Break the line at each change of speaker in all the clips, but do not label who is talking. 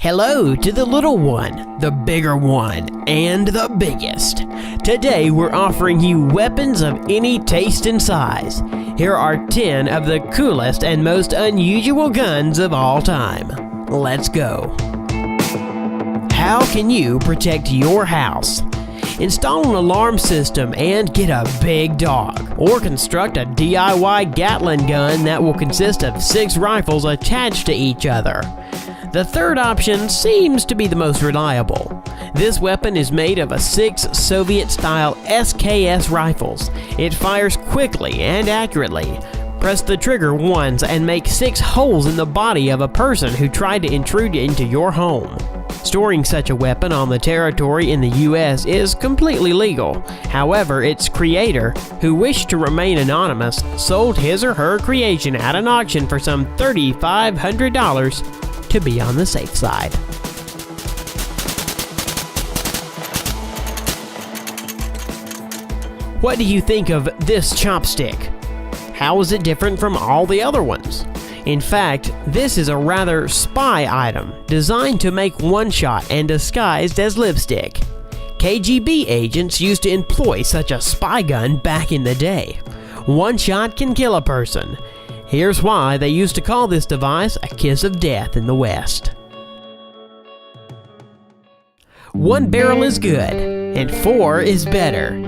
Hello to the little one, the bigger one, and the biggest. Today we're offering you weapons of any taste and size. Here are 10 of the coolest and most unusual guns of all time. Let's go. How can you protect your house? Install an alarm system and get a big dog, or construct a DIY Gatling gun that will consist of 6 rifles attached to each other. The third option seems to be the most reliable. This weapon is made of 6 Soviet-style SKS rifles. It fires quickly and accurately. Press the trigger once and make 6 holes in the body of a person who tried to intrude into your home. Storing such a weapon on the territory in the US is completely legal. However, its creator, who wished to remain anonymous, sold his or her creation at an auction for some $3,500 to be on the safe side. What do you think of this chopstick? How is it different from all the other ones? In fact, this is a rather spy item designed to make one shot and disguised as lipstick. KGB agents used to employ such a spy gun back in the day. One shot can kill a person. Here's why they used to call this device a kiss of death in the West. 1 barrel is good, and 4 is better.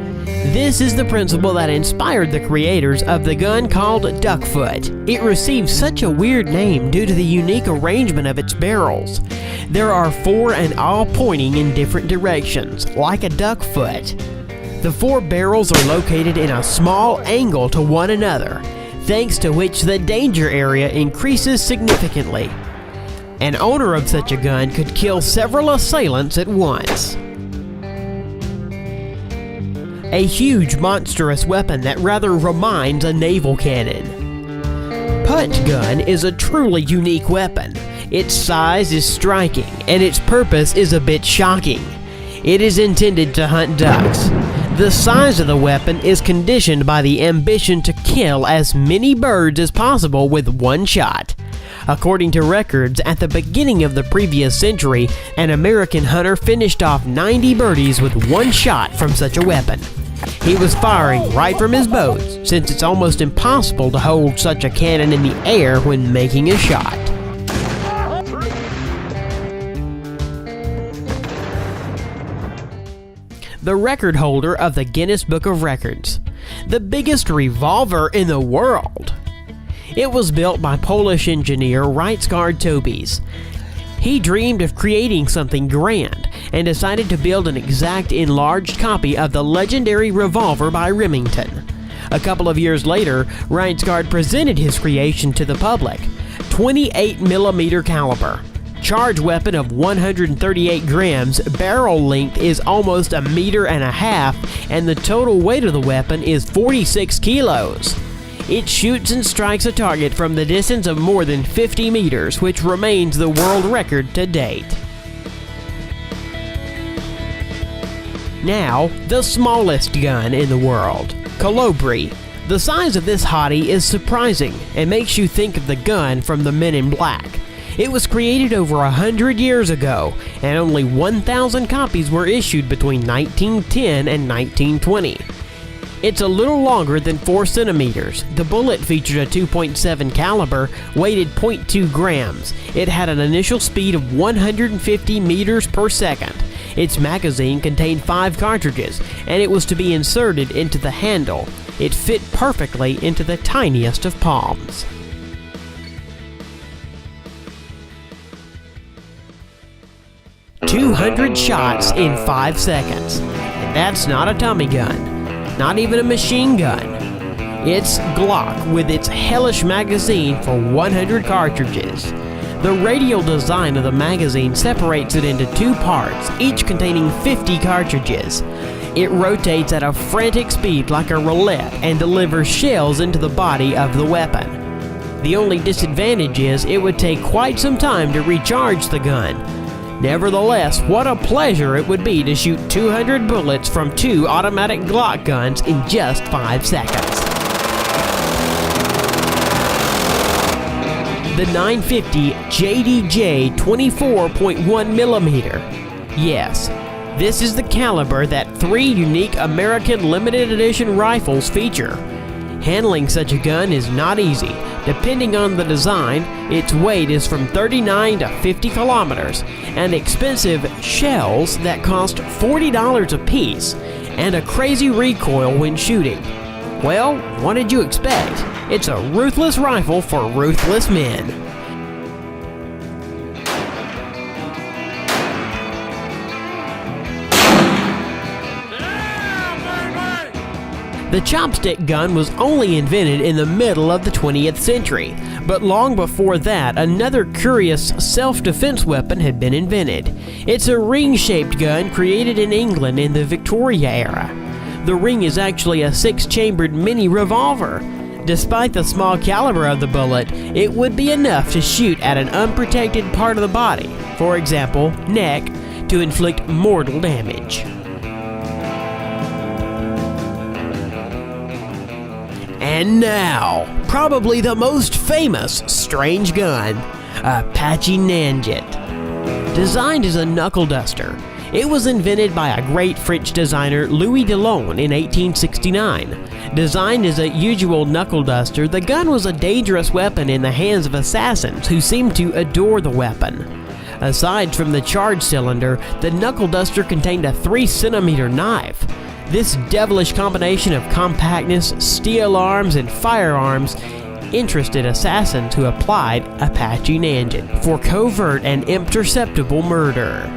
This is the principle that inspired the creators of the gun called Duckfoot. It received such a weird name due to the unique arrangement of its barrels. There are 4 and all pointing in different directions, like a duck foot. The 4 barrels are located in a small angle to one another, thanks to which the danger area increases significantly. An owner of such a gun could kill several assailants at once. A huge, monstrous weapon that rather reminds a naval cannon. Putt gun is a truly unique weapon. Its size is striking, and its purpose is a bit shocking. It is intended to hunt ducks. The size of the weapon is conditioned by the ambition to kill as many birds as possible with one shot. According to records, at the beginning of the previous century, an American hunter finished off 90 birdies with one shot from such a weapon. He was firing right from his boat, since it's almost impossible to hold such a cannon in the air when making a shot. The record holder of the Guinness Book of Records, the biggest revolver in the world. It was built by Polish engineer Ryszard Tobis. He dreamed of creating something grand and decided to build an exact enlarged copy of the legendary revolver by Remington. A couple of years later, Ryszard presented his creation to the public. 28mm caliber. Charge weapon of 138 grams, barrel length is almost 1.5 meters, and the total weight of the weapon is 46 kilos. It shoots and strikes a target from the distance of more than 50 meters, which remains the world record to date. Now, the smallest gun in the world, Kolibri. The size of this hottie is surprising and makes you think of the gun from the Men in Black. It was created over 100 years ago, and only 1,000 copies were issued between 1910 and 1920. It's a little longer than 4 centimeters. The bullet featured a 2.7 caliber, weighted 0.2 grams. It had an initial speed of 150 meters per second. Its magazine contained 5 cartridges, and it was to be inserted into the handle. It fit perfectly into the tiniest of palms. "200 shots in 5 seconds. And that's not a Tommy gun, not even a machine gun. It's Glock with its hellish magazine for 100 cartridges. The radial design of the magazine separates it into 2 parts, each containing 50 cartridges. It rotates at a frantic speed like a roulette and delivers shells into the body of the weapon. The only disadvantage is it would take quite some time to recharge the gun. Nevertheless, what a pleasure it would be to shoot 200 bullets from 2 automatic Glock guns in just 5 seconds. the 950 JDJ 24.1mm. Yes, this is the caliber that 3 unique American limited edition rifles feature. Handling such a gun is not easy. Depending on the design, its weight is from 39 to 50 kilometers, and expensive shells that cost $40 a piece, and a crazy recoil when shooting. Well, what did you expect? It's a ruthless rifle for ruthless men. The chopstick gun was only invented in the middle of the 20th century, but long before that, another curious self-defense weapon had been invented. It's a ring-shaped gun created in England in the Victoria era. The ring is actually a 6-chambered mini revolver. Despite the small caliber of the bullet, it would be enough to shoot at an unprotected part of the body, for example, neck, to inflict mortal damage. And now, probably the most famous strange gun, Apache Nanjet. Designed as a knuckle duster, it was invented by a great French designer, Louis Delaune, in 1869. Designed as a usual knuckle duster, the gun was a dangerous weapon in the hands of assassins who seemed to adore the weapon. Aside from the charge cylinder, the knuckle duster contained a 3-centimeter knife. This devilish combination of compactness, steel arms, and firearms interested assassins who applied Apache Nanjet for covert and imperceptible murder.